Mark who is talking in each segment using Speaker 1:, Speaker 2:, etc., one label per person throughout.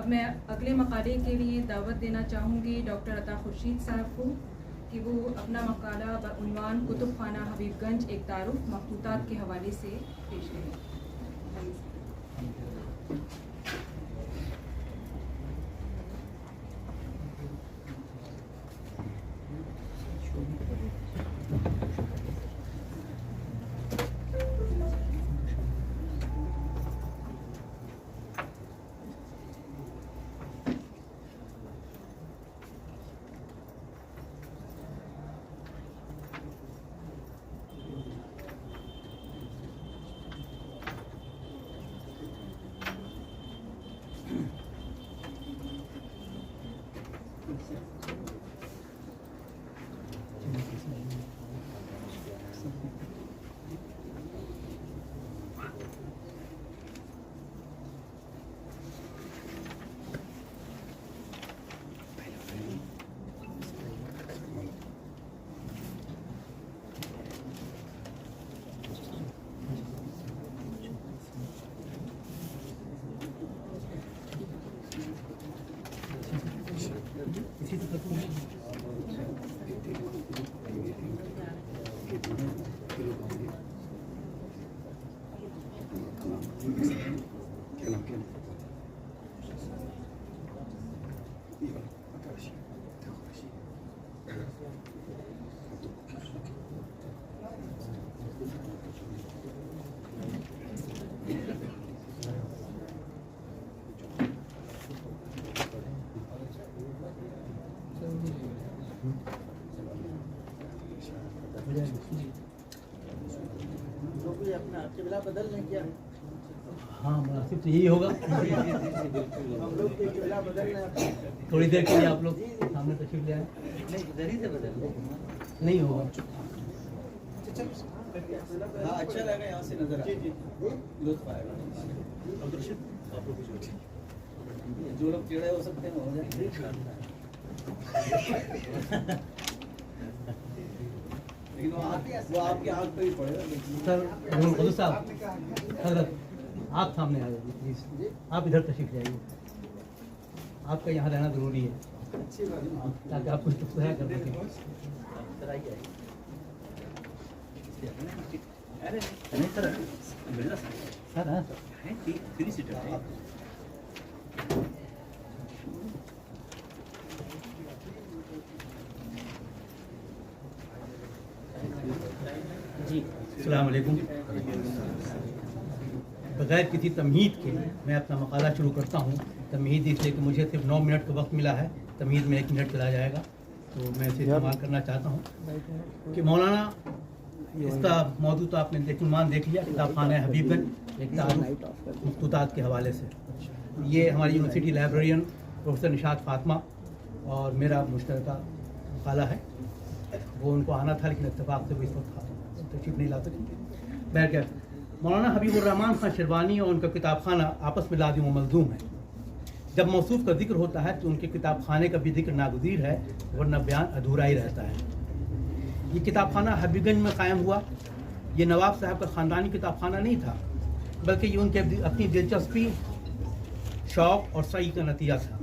Speaker 1: अब मैं अगले मकाले के लिए दावत देना चाहूँगी डॉक्टर अता खुर्शीद साहब को कि वो अपना मकाला बउनवान कुतुब खाना हबीबगंज एक तारुफ मखतूतात के हवाले से पेश करें।
Speaker 2: अपना किबला बदल लें क्या?
Speaker 3: हाँ, मुनासिब तो यही होगा।
Speaker 2: हम लोग के किबला बदल लें
Speaker 3: थोड़ी देर के लिए आप लोग सामने तशरीफ ले आए।
Speaker 2: नहीं, इधर ही से बदल लें।
Speaker 3: नहीं होगा।
Speaker 2: हाँ, अच्छा लगा यहाँ से नजर लुत्फ आएगा। जो लोग टेढ़े हो सकते हैं हो जाए, लेकिन वो आपकी आँख पे ही पड़ेगा।
Speaker 3: सर साहब, हजरत आप सामने आ जाइए प्लीज़। आप इधर तशरीफ ले आइए। आपका यहाँ रहना ज़रूरी है ताकि आप कुछ तस्वीर कर सकें।
Speaker 2: अरे नहीं सर, मिलना सर
Speaker 3: हाँ
Speaker 2: है 3 सीटर है।
Speaker 3: जी, अस्सलाम वालेकुम। बगैर किसी तमहीद के मैं अपना मकाला शुरू करता हूँ। तमहीद इसलिए कि मुझे सिर्फ 9 मिनट का वक्त मिला है, तमहीद में 1 मिनट चला जाएगा, तो मैं इसे इस्तेमाल करना चाहता हूँ कि मौलाना इसका मौजूद तो आपने देखुमान देख लिया, किताब खाना हबीबगंज एक तारुफ मखतूतात के हवाले से। ये हमारी university librarian professor Nishat Fatima और मेरा मुश्तरका मकाला है। वो उनको आना था लेकिन इत्तेफाक से वो इस वक्त तशरीफ नहीं ला सके। बहरकैफ मौलाना हबीबुर्रहमान खान शिरवानी और उनका किताब खाना आपस में लाजिम व मलज़ूम है। जब मौसूफ़ का जिक्र होता है तो उनके किताब खाने का भी जिक्र नागुज़ीर है, वरना बयान अधूरा ही रहता है। ये किताब खाना हबीबगंज में कायम हुआ। ये नवाब साहब का ख़ानदानी किताब खाना नहीं था, बल्कि ये उनके अपनी दिलचस्पी, शौक़ और सही का नतीजा था।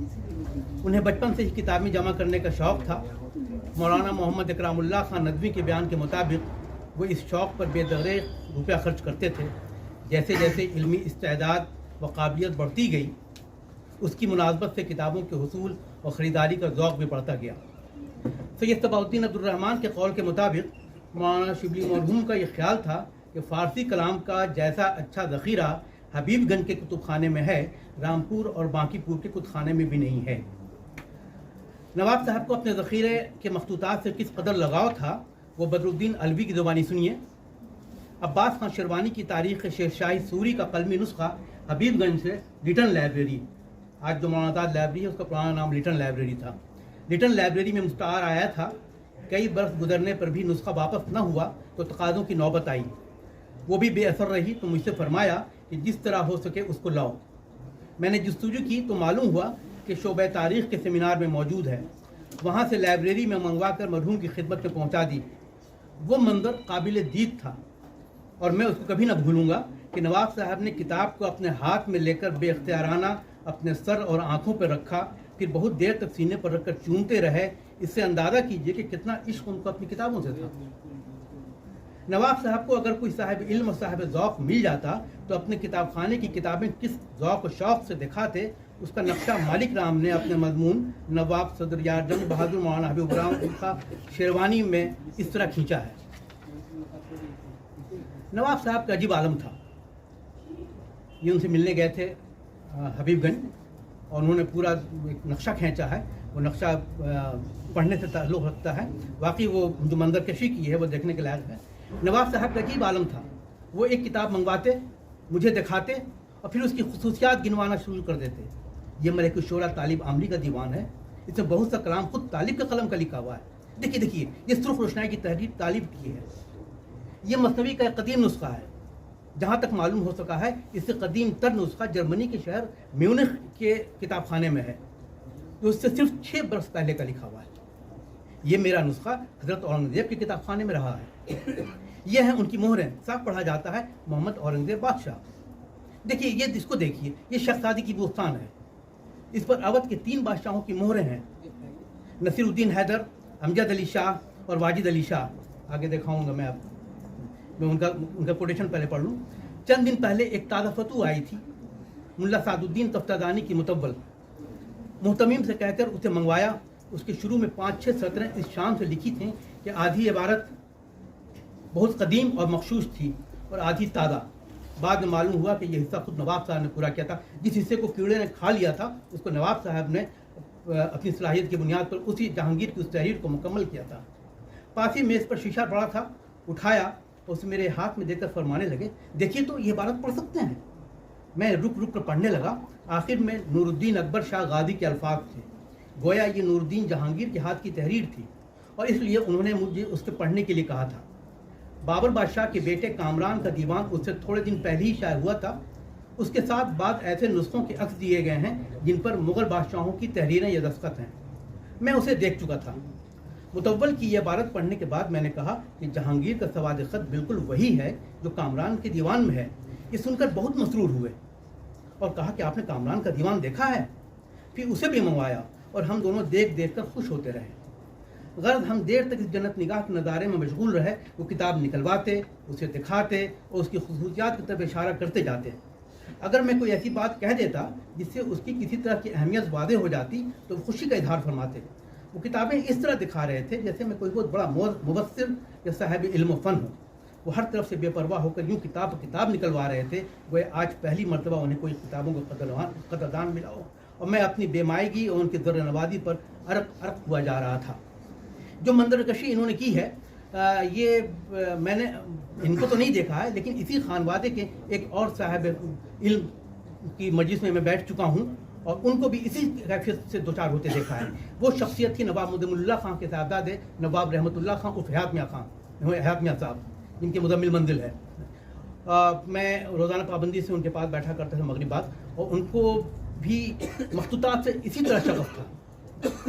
Speaker 3: उन्हें बचपन से ही किताबें जमा करने का शौक़ था। मौलाना मोहम्मद इकरामुल्लाह खान नदवी के बयान के मुताबिक वो इस शौक़ पर बेदगैर रुपया खर्च करते थे। जैसे जैसे इल्मी इस्तेदाद व काबिलियत बढ़ती गई, उसकी मुनासबत से किताबों के हुसूल और ख़रीदारी का ज़ौक़ भी बढ़ता गया। सैयद तबाउद्दीन अब्दुर्रहमान के कौल के मुताबिक मौलाना शिबली मरहूम का यह ख्याल था कि फ़ारसी कलाम का जैसा अच्छा ज़ख़ीरा हबीबगंज के कुतुब खाने में है, रामपुर और बांकीपुर के कुतुब खाने में भी नहीं है। नवाब साहब को अपने ज़ख़ीरे के मखतूतात से किस कदर लगाव था, वो बदरुद्दीन अलवी की ज़ुबानी सुनिए। अब्बास खान शिरवानी की तारीख़ शेरशाही सूरी का कलमी नुस्खा हबीबगंज से लिटन लाइब्रेरी, आज जो मौलाना लाइब्रेरी है उसका पुराना नाम लिटन लाइब्रेरी था, लिटन लाइब्रेरी में मुश्तार आया था। कई बरस गुजरने पर भी नुस्खा वापस न हुआ तो तकाज़ों की नौबत आई। वो भी बेअसर रही तो मुझसे फरमाया कि जिस तरह हो सके उसको लाओ। मैंने जस्तुजू की तो मालूम हुआ कि शोबे तारीख़ के सेमिनार में मौजूद है। वहाँ से लाइब्रेरी में मंगवा कर मरहूम की खिदमत में पहुँचा दी। वो मंजर काबिल दीद था और मैं उसको कभी ना भूलूँगा कि नवाब साहब ने किताब को अपने हाथ में लेकर बेख्तियाराना अपने सर और आंखों पर रखा, फिर बहुत देर तक सीने पर रखकर चूमते रहे। इससे अंदाज़ा कीजिए कि कितना इश्क उनको अपनी किताबों से था। नवाब साहब को अगर कोई साहिब इल्म और साहिब ज़ौक़ मिल जाता तो अपने किताब खाने की किताबें किस ज़ौक़ और शौक़ से दिखाते, उसका नक्शा मालिक राम ने अपने मजमून नवाब सदर यार जंग बहादुर मौलाना हबीब रहमान का शेरवानी में इस तरह खींचा है। नवाब साहब का अजीब आलम था। ये उनसे मिलने गए थे हबीबगंज, और उन्होंने पूरा एक नक्शा खींचा है। वो नक्शा पढ़ने से ताल्लुक़ रखता है। वाकई वो जो मंजर कशी की है वो देखने के लायक है। नवाब साहब का अजीब आलम था। वो एक किताब मंगवाते, मुझे दिखाते और फिर उसकी खुसूसियात गिनवाना शुरू कर देते। ये मलिक शोरा तालिब आमली का दीवान है। इसमें बहुत सा कलाम खुद तालिब के कलम का लिखा हुआ है। देखिए ये सुर्ख रोशनाई की तहरीर तालिब की है। ये मसनवी का एक कदीम नुस्खा है। जहाँ तक मालूम हो सका है इससे कदीम तर नुस्खा जर्मनी के शहर म्यूनिख के किताब खाने में है, तो उससे सिर्फ 6 बरस पहले का लिखा हुआ है। ये मेरा नुस्खा हज़रत औरंगज़ेब के किताब खाने में रहा है। ये हैं उनकी मोहरें। साफ पढ़ा जाता है मोहम्मद औरंगज़ेब बादशाह। देखिए ये इसको देखिए, ये शख्सादी की बोस्तान है। इस पर अवध के 3 बादशाहों की मोहरें हैं, नसीरुद्दीन हैदर, अमजद अली शाह और वाजिद अली शाह। आगे दिखाऊंगा मैं आपको। मैं उनका कोटेशन पहले पढ़ लूँ। चंद दिन पहले एक ताज़ा फतू आई थी मुल्ला सादुद्दीन तफ्तादानी की मुतव्वल। मुहतमीम से कहकर उसे मंगवाया। उसके शुरू में 5-6 सतरें इस शान से लिखी थीं कि आधी इबारत बहुत कदीम और मखशूश थी और आधी ताज़ा। बाद में मालूम हुआ कि यह हिस्सा खुद नवाब साहब ने पूरा किया था। जिस हिस्से को कीड़े ने खा लिया था उसको नवाब साहब ने अपनी सलाहियत की बुनियाद पर उसी जहांगीर की उस तहरीर को मुकम्मल किया था। पास ही मेज़ पर शीशा पड़ा था, उठाया और उसे मेरे हाथ में देकर फरमाने लगे, देखिए तो ये इबारत पढ़ सकते हैं। मैं रुक रुक कर पढ़ने लगा। आखिर में नूरुद्दीन अकबर शाह गाजी के अल्फाज थे। गोया ये नूरुद्दीन जहांगीर के हाथ की तहरीर थी और इसलिए उन्होंने मुझे उसके पढ़ने के लिए कहा था। बाबर बादशाह के बेटे कामरान का दीवान उससे थोड़े दिन पहले ही शाया हुआ था। उसके साथ बाद ऐसे नुस्खों के अक्स दिए गए हैं जिन पर मुग़ल बादशाहों की तहरीरें या दस्तखत हैं। मैं उसे देख चुका था। मुतव्वल की यह इबारत पढ़ने के बाद मैंने कहा कि जहांगीर का सवाद ख़त बिल्कुल वही है जो कामरान के दीवान में है। ये सुनकर बहुत मसरूर हुए और कहा कि आपने कामरान का दीवान देखा है? फिर उसे भी मंगवाया और हम दोनों देख देख कर खुश होते रहे। गर्द हम देर तक इस जन्नत निगाह के नज़ारे में मशगूल रहे। वो किताब निकलवाते, उसे दिखाते और उसकी खुसूसियात की तरफ इशारा करते जाते। अगर मैं कोई ऐसी बात कह देता जिससे उसकी किसी तरह की अहमियत वादे हो जाती तो खुशी का इजहार फरमाते। वो किताबें इस तरह दिखा रहे थे जैसे मैं कोई बहुत बड़ा मुबस्सिर या साहिब इल्म फ़न हो। वो हर तरफ से बेपरवाह होकर यूँ किताब निकलवा रहे थे। वो आज पहली मरतबा उन्हें कोई किताबों का कदरदान मिला हो और मैं अपनी बेमायगी और उनकी ज़र नवाजी पर अरक हुआ जा रहा था। जो मंजरकशी इन्होंने की है मैंने इनको तो नहीं देखा है, लेकिन इसी खानवादे के एक और साहिब इल्म की मजलिस में मैं बैठ चुका हूँ और उनको भी इसी कैफियत से दो चार होते देखा है। वो शख्सियत थी नवाब मुदम्मिल खां के साहबजादे नवाब रहमतुल्लाह खां उर्फ हयात मियाँ साहब, जिनके मुदम्मिल मंजिल है। मैं रोज़ाना पाबंदी से उनके पास बैठा करता था मगरिब बाद, और उनको भी मखतूतात से इसी तरह शगफ था।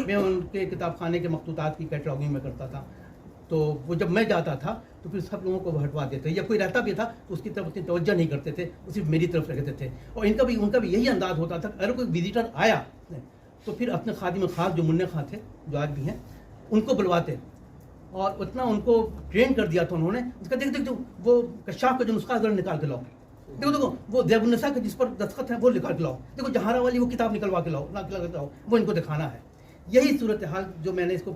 Speaker 3: मैं उनके किताब खाने के मखतूतात की कैटलॉगिंग में करता था, तो वो जब मैं जाता था तो फिर सब लोगों को हटवा देते, या कोई रहता भी था तो उसकी तरफ उतनी तवज्जो नहीं करते थे, वो सिर्फ मेरी तरफ रखते थे। और उनका भी यही अंदाज़ होता था, अगर कोई विजिटर आया तो फिर अपने खादिम खास जो मुन्ने खां थे, जो आज भी हैं, उनको बुलवाते और उतना उनको ट्रेन कर दिया था उन्होंने। उसका देखो वो कश्शाफ का जो नुस्खा ज़रा निकाल के लाओ, देखो वो ज़ैबुन्निसा के जिस पर दस्तखत है वो निकाल के लाओ, देखो जहारा वाली वो किताब निकलवा के लाओ, वो इनको दिखाना है। यही सूरत हाल जो मैंने इसको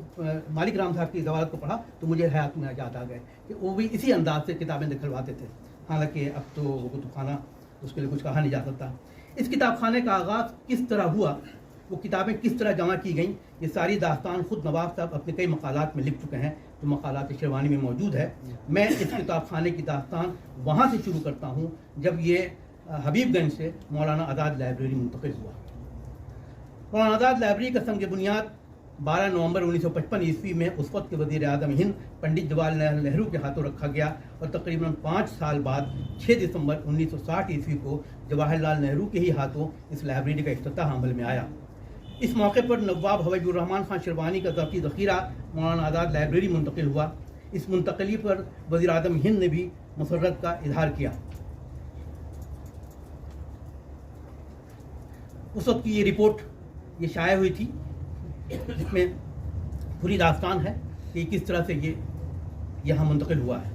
Speaker 3: मालिक राम साहब की ज़वालत को पढ़ा तो मुझे हयात में याद आ गए कि वो भी इसी अंदाज से किताबें निकलवाते थे। हालांकि अब तो वो कुतुबखाना, उसके लिए कुछ कहा नहीं जा सकता। इस किताब खाने का आगाज़ किस तरह हुआ, वो किताबें किस तरह जमा की गईं, ये सारी दास्तान खुद नवाब साहब अपने कई मकालात में लिख चुके हैं, जो मकालात शेरवानी में मौजूद है। मैं इस किताब खाने की दास्तान वहाँ से शुरू करता हूँ जब ये हबीबगंज से मौलाना आज़ाद लाइब्रेरी मुंतकिल हुआ। मौलाना आज़ाद लाइब्रेरी का संग बुनियाद 12 नवंबर 1955 ईस्वी में उस वक्त के वज़ीर आज़म हिंद पंडित जवाहरलाल नेहरू के हाथों रखा गया और तकरीबन 5 साल बाद 6 दिसंबर 1960 ईस्वी को जवाहरलाल नेहरू के ही हाथों इस लाइब्रेरी का इफ्तिताह अमल में आया। इस मौके पर नवाब हबीबुर रहमान खान शेरवानी का ज़ाती ज़ख़ीरा मौलाना आज़ाद लाइब्रेरी मुंतकिल हुआ। इस मुंतकली पर वज़ीर आज़म हिंद ने भी मसर्रत का इजहार किया। उस वक्त की ये रिपोर्ट ये शाया हुई थी, जिसमें पूरी दास्तान है कि किस तरह से ये यहाँ मुंतकिल हुआ है।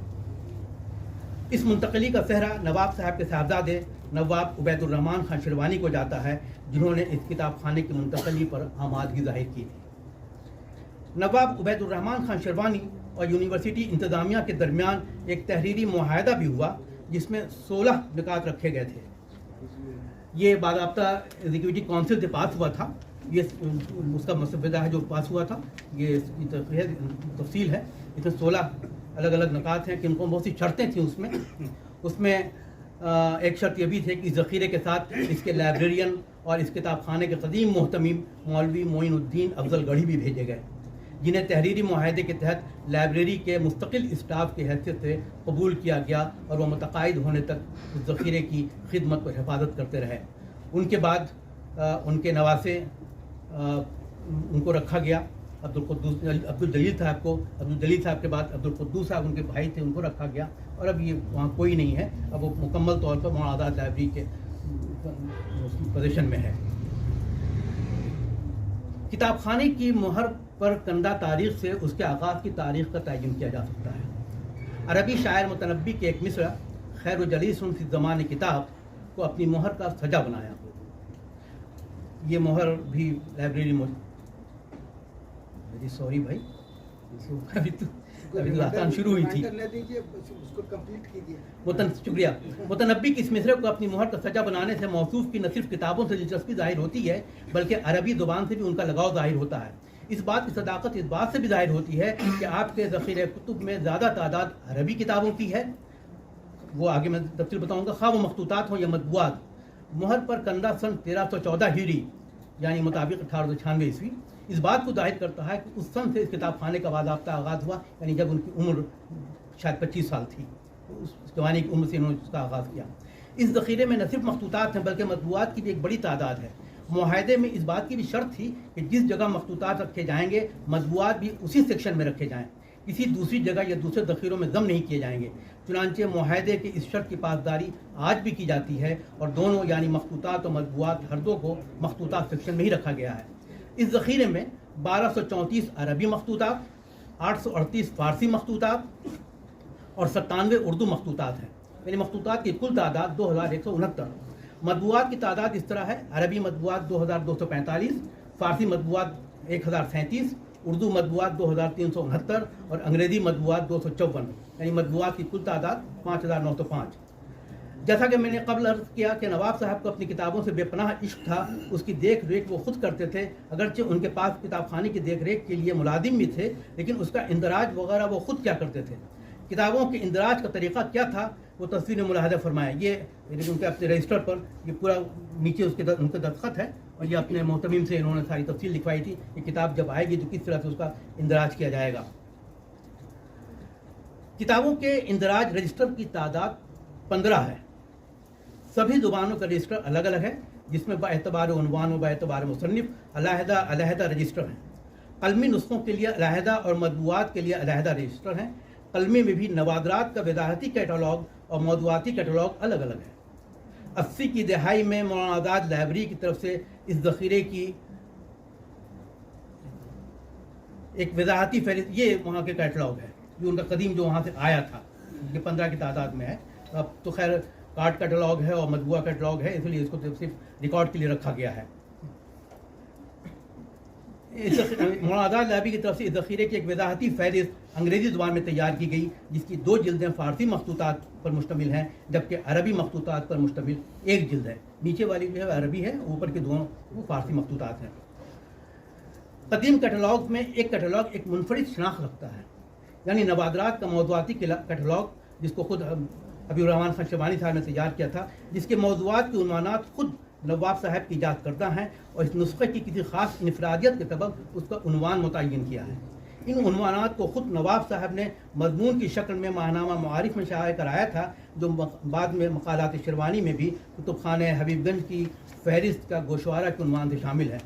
Speaker 3: इस मुंतकली का सेहरा नवाब साहब के साहबजादे नवाब उबैदुर्रहमान खान शिरवानी को जाता है, जिन्होंने इस किताब खाने की मुंतकली पर आमादगी जाहिर की थी। नवाब उबैदुर्रहमान खान शिरवानी और यूनिवर्सिटी इंतज़ामिया के दरमियान एक तहरीरी मुआहदा भी हुआ, जिसमें 16 निकात रखे गए थे। ये बाज़ाब्ता एग्जीक्यूटिव काउंसिल से पास हुआ था, ये उसका मसवदा है जो पास हुआ था, ये तफसील है। इसमें 16 अलग अलग निकात हैं कि उनको बहुत सी शर्तें थी उसमें एक शर्त ये भी थी कि ज़ख़ीरे के साथ इसके लाइब्रेरियन और इस किताब खाने के कदीम मोहतमीम मौलवी मोइनुद्दीन अफजल गढ़ी भी भेजे गए, जिन्हें तहरीरी मुआहदे के तहत लाइब्रेरी के मुस्तकिल स्टाफ की हैसियत से कबूल किया गया और वह मुतक़ायद होने तक उस ज़ख़ीरे की खिदमत और हिफाजत करते रहे। उनके बाद उनके नवासे उनको रखा गया। अब्दुल जलील साहब के बाद अब्दुल कुद्दूस साहब उनके भाई थे, उनको रखा गया। और अब ये वहाँ कोई नहीं है, अब वो मुकम्मल तौर पर मौलाना आज़ाद लाइब्रेरी के पोजीशन में है। किताब खाने की मुहर पर कंदा तारीख से उसके आगाज़ की तारीख का तयन किया जा सकता है। अरबी शायर मुतनब्बी के एक मिसरा खैर जलीसुन फी ज़माने किताब को अपनी मुहर का सजा बनाया। ये मुहर भी लाइब्रेरी में, सॉरी भाई, अभी तो दास्तान शुरू हुई थी। शुक्रिया। मुतनब्बी की इस मिसरे को अपनी मुहर का सजा बनाने से मौसूफ की न सिर्फ किताबों से दिलचस्पी जाहिर होती है, बल्कि अरबी ज़ुबान से भी उनका लगाव जाहिर होता है। इस बात की सदाकत इस बात से भी जाहिर होती है कि आपके ज़ख़ीरे कुतुब में ज़्यादा तादाद अरबी किताबों की है। वो आगे मैं तफसील बताऊँगा। ख़्वाह वो मखतूतात हों या मतबूआत, मुहर पर कंदा सन 1314 हिजरी यानी मुताबिक 1896 ईस्वी इस बात को जाहिर करता है कि उस सन से इस किताब खाने का बाज़ाब्ता आगाज़ हुआ, यानी जब उनकी उम्र शायद 25 साल थी, उस जवानी की उम्र से इन्होंने उसका आगाज़ किया। इस ज़ख़ीरे में न सिर्फ मखतूतात हैं बल्कि मतबूआत की भी एक बड़ी तादाद है। मुआहदे में इस बात की भी शर्त थी कि जिस जगह मखतूतात रखे जाएंगे मतबूआत भी उसी सेक्शन में रखे जाएँ, किसी दूसरी जगह या दूसरे ज़ख़ीरों में जम नहीं किए जाएंगे। चुनांचे मुआहदे की इस शर्त की पासदारी आज भी की जाती है और दोनों यानी मखतूतात और मतबूआत हर दो को मखतूतात सेक्शन में ही रखा गया है। इस ज़ख़ीरे में 1234 अरबी मखतूतात, 838 फ़ारसी मखतूतात और 97 उर्दू मखतूतात हैं। यानी मखतूतात की कुल तादाद 2169। मतबूआत की तादाद इस तरह है: अरबी मतबूआत 2245, फ़ारसी मतबूआत 1037, उर्दू मतबूआत 2369 और अंग्रेज़ी मतबूआत 254। यानी मतबूआत की कुल तादाद 5905। जैसा कि मैंने कबल अर्ज़ किया कि नवाब साहब को अपनी किताबों से बेपनाह इश्क था, उसकी देख रेख वो खुद करते थे। अगरचे उनके पास किताब खाने की देख रेख के लिए मुलाजिम भी थे, लेकिन उसका इंदराज वगैरह वो खुद क्या करते थे। किताबों के इंदराज का तरीक़ा क्या था वो तस्वीर मुलाहदा फरमाया। ये उनके अपने रजिस्टर पर ये पूरा नीचे उनके दस्तखत है और ये अपने मोहतमीम से इन्होंने सारी तफसील लिखवाई थी कि किताब जब आएगी तो किस तरह से उसका इंदराज किया जाएगा। किताबों के इंदराज रजिस्टर की तादाद 15 है। सभी ज़ुबानों का रजिस्टर अलग अलग है, जिसमें बाएतबार उन्वान व बाएतबार मुसन्निफ़ अलहदा रजिस्टर हैं। कलमी नुस्खों के लिए अलहदा और मतबूआत के लिए अलहदा रजिस्टर हैं। कलमी में भी नवादरात का विदाहती कैटलॉग और मौदूआती कैटलॉग अलग अलग है। 80 की दहाई में मौलाना आज़ाद लाइब्रेरी की तरफ से इस ज़ख़ीरे की एक वजाहती फहरिस्त, ये वहाँ के कैटलॉग है जो उनका कदीम जो वहाँ से आया था, ये 15 की तादाद में है। अब तो खैर कार्ड कैटलॉग है और मतबूआ कैटलॉग है, इसलिए इसको सिर्फ रिकॉर्ड के लिए रखा गया है। मौलाना आज़ाद लाइब्रेरी की तरफ से इस ज़ख़ीरे की एक वजाहती फहरिस्त अंग्रेज़ी ज़ुबान में तैयार की गई, जिसकी 2 जिल्दें फ़ारसी मखतूतात पर मुश्तमिल हैं, जबकि अरबी मखतूतात पर मुश्तमिल 1 जिल्द है। नीचे वाली जो है अरबी है, ऊपर के दोनों वो फ़ारसी मखतूतात हैं। कदीम कैटलॉग में एक कैटलॉग एक मुनफरिद शनाख्त रखता है, यानी नवादरात का मौदूआती कैटलॉग, जिसको खुद हबीबुर्रहमान खान शिरवानी साहब ने तैयार किया था, जिसके मौदूआत के उन्वानात खुद नवाब साहब की इजाज़त करता है और इस नुस्खे की किसी ख़ास इनफरादियत के सबब उसका उन्वान मुतय्यन किया है। इन उन्वानात को खुद नवाब साहब ने मजमून की शक्ल में माहनामा मुआरिफ में शाया कराया था, जो बाद में मकालात शिरवानी में भी कुतुबखाने हबीबगंज की फहरिस्त का गोशवारा के उन्वान से शामिल है।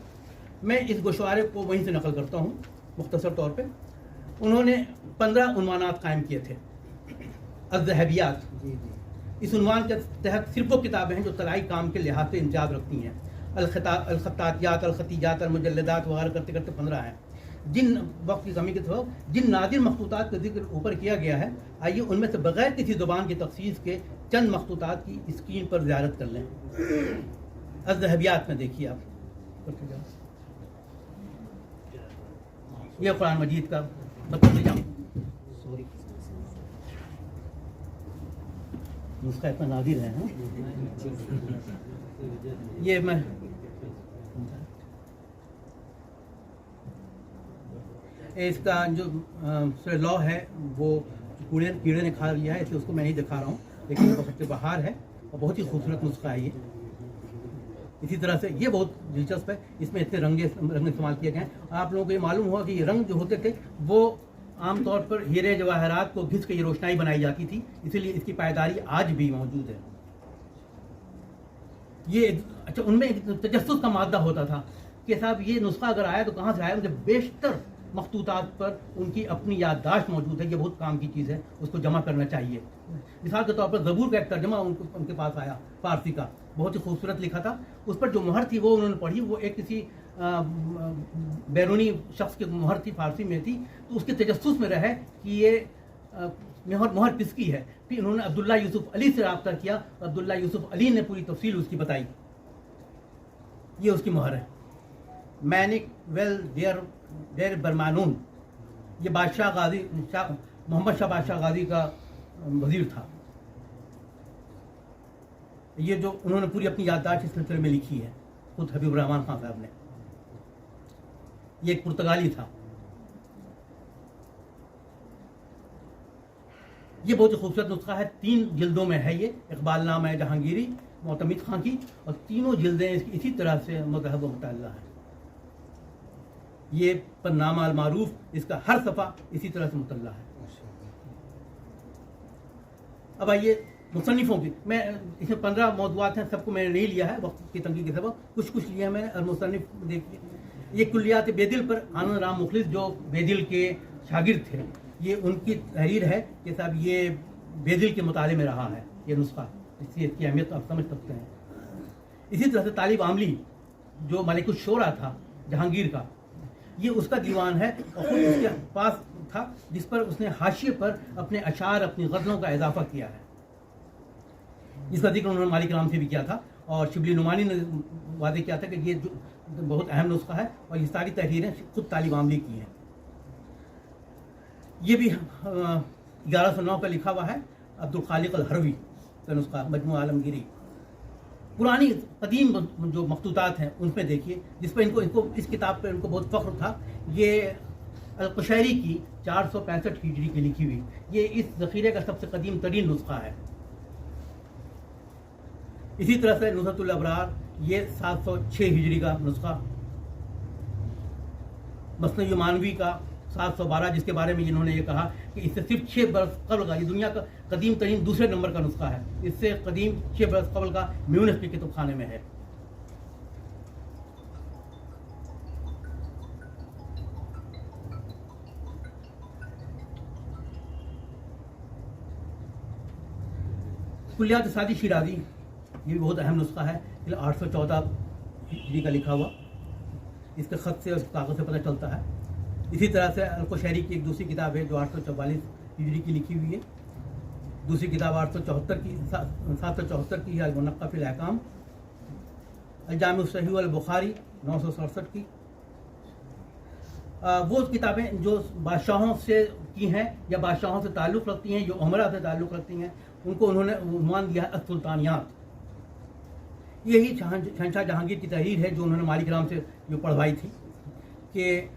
Speaker 3: मैं इस गोशवारे को वहीं से नकल करता हूँ मुख्तसर तौर पर। उन्होंने 15 उन्वानात कायम किए थे। अज़्ज़हबियात, इस उन्वान के तहत सिर्फ वो किताबें हैं जो तलाई काम के लिहाज से इम्तियाज़ रखती हैं। अलखतातियात, अलखतीजात, अलमुजल्लदात वगैरह करते करते 15 हैं। जिन वक्त की कमी के सबब जिन नादिर मखतूतात का जिक्र ऊपर किया गया है, आइए उनमें से बग़ैर किसी ज़ुबान की तख़सीस के चंद मखतूतात की स्क्रीन पर ज़ियारत कर लें। अज़हबियात में देखिए आप, ये कुरान मजीद का नुस्खा इतना नादिर है ना? ये मैं इसका जो लॉ है वो कीड़े ने खा लिया है, इसलिए उसको मैं नहीं दिखा रहा हूँ, लेकिन बहुत बाहर है और बहुत ही खूबसूरत नुस्खा है ये। इसी तरह से ये बहुत दिलचस्प है, इसमें इतने रंग इस्तेमाल किए गए हैं। आप लोगों को ये मालूम हुआ कि ये रंग जो होते थे वो आमतौर पर हीरे जवाहरात को घिस के ये रोशनाई बनाई जाती थी, इसीलिए इसकी पायदारी आज भी मौजूद है। ये अच्छा, उनमें एक तजस्सुस का मादा होता था कि साहब ये नुस्खा अगर आया तो कहाँ से आया, मुझे बेशतर मखतूतात पर उनकी अपनी याददाश्त मौजूद है, ये बहुत काम की चीज़ है, उसको जमा करना चाहिए। मिसाल के तौर पर ज़बूर का एक तर्जमा उनके पास आया फारसी का, बहुत ही खूबसूरत लिखा था। उस पर जो मुहर थी वो उन्होंने पढ़ी, वो एक किसी बैरूनी शख्स की मुहर थी, फारसी में थी, तो उसके तजस्सुस में रहे कि ये मुहर किसकी है। फिर उन्होंने अब्दुल्ला यूसुफ अली से रब्ता किया, अब्दुल्ला यूसुफ अली ने पूरी तफसील उसकी बताई, ये उसकी मुहर है। मैनिक वेल देर बरमानून, ये बादशाह गाजी मोहम्मद शाह बादशाह गाजी का वजीर था। ये जो उन्होंने पूरी अपनी याददाश्त इस सिलसिले में लिखी है खुद हबीब रहमान खान साहब ने। ये एक पुर्तगाली था। ये बहुत ही खूबसूरत नुस्खा है, 3 जिल्दों में है ये। इकबाल नाम है जहांगीरी मोतमिद खां की, और तीनों जिल्दें इसी तरह से मुतहब व मुतअल्ला है। ये पन्नामा अल मारूफ, इसका हर सफ़ा इसी तरह से मुतल्ला है। अब आइए मुसन्निफ़ों की, मैं इसमें 15 मौज़ूआत हैं, सबको मैंने नहीं लिया है वक्त की तंगी के सबब, कुछ लिया मैंने। और मुसन्निफ़ देखिए, ये कुल्लियात बेदिल पर आनंद राम मुखलिस जो बेदिल के शागिर्द थे, ये उनकी तहरीर है कि साहब ये बेदिल के मुताले में रहा है ये नुस्खा, इसलिए इसकी अहमियत आप समझ सकते हैं। इसी तरह से तालिब आमली जो मलिकुल शोरा था जहांगीर का, ये उसका दीवान है और खुद उसके पास था, जिस पर उसने हाशिए पर अपने अशार, अपनी गज़लों का इजाफा किया है। इसका जिक्र उन्होंने मालिक राम से भी किया था, और शिबली नुमानी ने वादे किया था कि ये बहुत अहम नुस्खा है, और ये सारी तहरीरें खुद तालिब आमली की हैं। ये भी 1109 का लिखा हुआ है, अब्दुल खालिक अल हरवी का नुस्खा मजमू आलमगीरी। पुरानी कदीम जो मखतूतात हैं उनमें देखिए, जिस पर इनको इस किताब पर इनको बहुत फ़ख्र था। ये अल-कुशैरी की 465 हिजरी की लिखी हुई, ये इस ज़ख़ीरे का सबसे कदीम तरीन नुस्खा है। इसी तरह से नुज़हतुल अबरार, ये 706 हिजरी का नुस्खा। मसनद मानवी का 712, जिसके बारे में इन्होंने ये कहा कि इससे सिर्फ 6 बरस कबल का, ये दुनिया का कदीम तरीन दूसरे नंबर का नुस्खा है। इससे कदीम 6 बरस कबल का म्यूनिख के कुतुबखाने में है। कुल्लियात सादी शिराजी, ये भी बहुत अहम नुस्खा है, 814 हिजरी का लिखा हुआ, इसके ख़त से और कागज़ से पता चलता है। इसी तरह से अल-कुशैरी की एक दूसरी किताब है जो 844 हिजरी की लिखी हुई है। दूसरी किताब 774 की है, अल-मुनक्का फिल अहकाम। अल-जामिउ सहीह अल-बुखारी 967 की। वो किताबें जो बादशाहों से की हैं या बादशाहों से ताल्लुक़ रखती हैं, जो उमरा से ताल्लुक़ रखती हैं, उनको उन्होंने उन्वान दिया है अस-सुल्तानियात। यही शहंशाह जहांगीर की तहरीर है जो उन्होंने मालिक राम से जो पढ़वाई थी, कि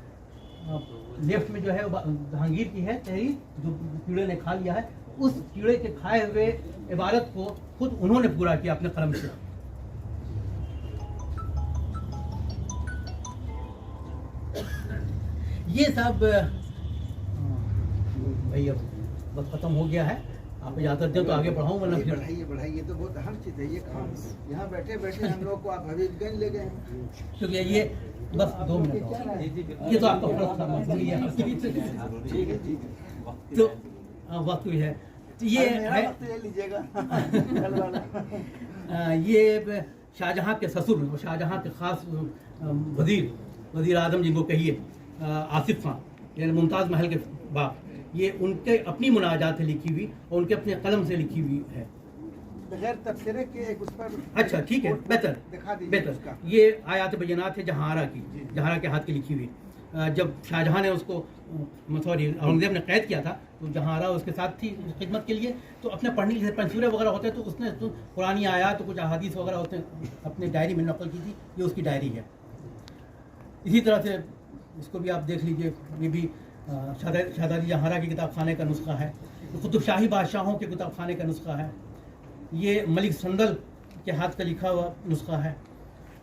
Speaker 3: लेफ्ट में जो है जहांगीर की है तहरीर, जो कीड़े ने खा लिया है, उस कीड़े के खाए हुए इबारत को खुद उन्होंने पूरा किया अपने कलम से। ये सब भाई अब बस खत्म हो गया है, आप इजाजत दें तो आगे बढ़ाऊं, वरना फिर
Speaker 4: बढ़ाइए तो बहुत अहम चीज़ है ये काम। यहाँ बैठे बैठे हम लोग को आप हबीबगंज ले गए,
Speaker 3: क्योंकि ये बस 2 मिनट और। ये तो आपका फर्क था, तो वक्त भी है, तो ये है
Speaker 4: लीजिएगा।
Speaker 3: ये शाहजहाँ के ससुर और शाहजहाँ के ख़ास वज़ीर आज़म जिनको कहिए आसिफ खां, यानी मुमताज़ महल के बाप, ये उनके अपनी मुनाजात है लिखी हुई और उनके अपने कलम से लिखी हुई है।
Speaker 4: बगैर तफसीरे के एक उस पर
Speaker 3: अच्छा ठीक है, बेहतर
Speaker 4: दिखा दीजिए
Speaker 3: बेहतर।
Speaker 4: उसका।
Speaker 3: ये आयात बयनात है जहारा की, जहारा के हाथ की लिखी हुई। जब शाहजहाँ ने उसको औरंगजेब ने कैद किया था तो जहारा उसके साथ थी खिदमत के लिए, तो अपने पढ़ने के लिए पेंसूरे वगैरह होते तो उसने तो पुरानी आयात तो कुछ अहादीस वगैरह होते अपने डायरी में नकल की थी। ये उसकी डायरी है। इसी तरह से इसको भी आप देख लीजिए, ये भी शहजादी जहारा की किताब खाने का नुस्खा है, कुतुब शाही बादशाहों के किताब खाने का नुस्खा है, ये मलिक संदल के हाथ का लिखा हुआ नुस्खा है।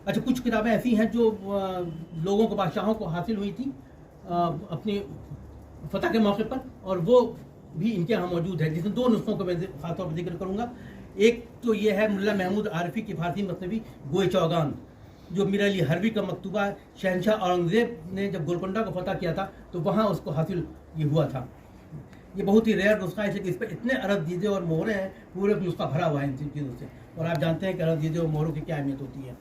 Speaker 3: अच्छा, कुछ किताबें ऐसी हैं जो लोगों को, बादशाहों को हासिल हुई थी अपनी फतह के मौके पर, और वो भी इनके यहाँ मौजूद है, जिसमें 2 नुस्खों को मैं खासतौर पर जिक्र करूँगा। एक तो ये है मुल्ला महमूद आरफी की फारसी मसनवी गोए चौगान, जो मीर अली हरवी का मकतूबा है। शहनशाह औरंगजेब ने जब गोलकोंडा को फतह किया था तो वहाँ उसको हासिल ये हुआ था। ये बहुत ही रेयर नुस्खा है, इसलिए इस पर इतने अरब दीदे और मोहरें हैं, पूरे नुस्खा भरा हुआ है इन चीज़ों से। और आप जानते हैं कि अरब दीदे और मोहरों की क्या अहमियत होती है।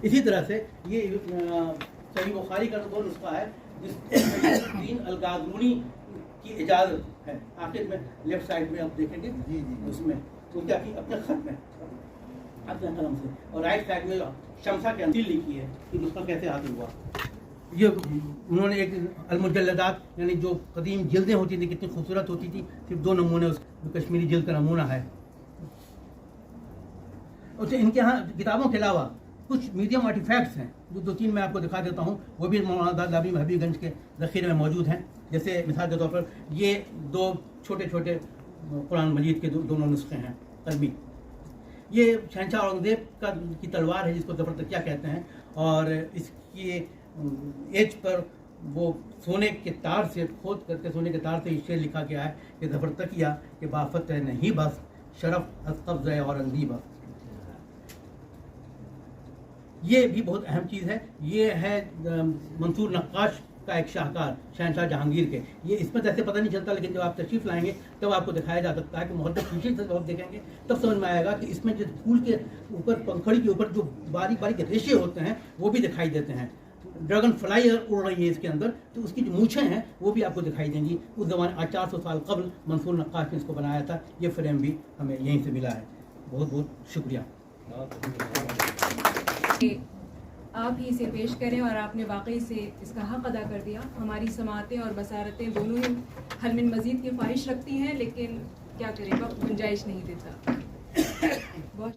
Speaker 3: इसी तरह से ये सही बुखारी का वो नुस्खा है जिसमें अल-गाज़रूनी की इजाज़त है। आखिर में लेफ्ट साइड में आप देखेंगे
Speaker 4: जी
Speaker 3: उसमें तो क्या की अपने खत में अपने कलम से, और राइट साइड में शमसा के अंदर लिखी है कि नुस्खा कैसे हासिल हुआ। ये उन्होंने एक अलमुजल्लदात यानी जो कदीम जिल्दें होती थी कितनी खूबसूरत होती थी, सिर्फ 2 नमूने उस कश्मीरी जिल्द का नमूना है। और इनके यहाँ किताबों के अलावा कुछ मीडियम आर्टिफैक्ट्स हैं जो 2-3 मैं आपको दिखा देता हूँ, वो भी मौलाना दादी हबीबगंज के ज़ख़ीरे में मौजूद हैं। जैसे मिसाल के तौर पर ये 2 छोटे छोटे कुरान मजीद के दोनों नुस्खे हैं कलमी। ये शहनशाह औरंगजेब की तलवार है जिसको ज़फ़र तकिया कहते हैं, और इसकी एज पर वो सोने के तार से खोद करके सोने के तार से ये शेर लिखा गया है कि ज़फ़र तकिया के बाफत है नहीं बस शरफ अज़ क़ब्ज़ औरंगज़ेब बस। ये भी बहुत अहम चीज़ है। ये है मंसूर नक्काश का एक शाहकार शहनशाह जहांगीर के। ये इसमें तो ऐसे पता नहीं चलता, लेकिन जब आप तशरीफ़ लाएंगे तब आपको दिखाया जा सकता है कि मुहद्दिस पीछे से जब देखेंगे तब समझ में आएगा कि इसमें जो फूल के ऊपर, पंखड़ी के ऊपर जो बारीक बारीक रेशे होते हैं वो भी दिखाई देते हैं। ड्रैगन फ्लाई उड़ रही है इसके अंदर, तो उसकी जो मूछें हैं वो भी आपको दिखाई देंगी। उस ज़माने 400 साल कबल मंसूर नक्काश ने इसको बनाया था। ये फ्रेम भी हमें यहीं से मिला है। बहुत बहुत शुक्रिया।
Speaker 1: आप ही इसे पेश करें, और आपने वाकई से इसका हक़ अदा कर दिया। हमारी समातें और बसारतें दोनों ही हल मिन मज़ीद की ख्वाहिश रखती हैं, लेकिन क्या करें, वक्त गुंजाइश नहीं देता। बहुत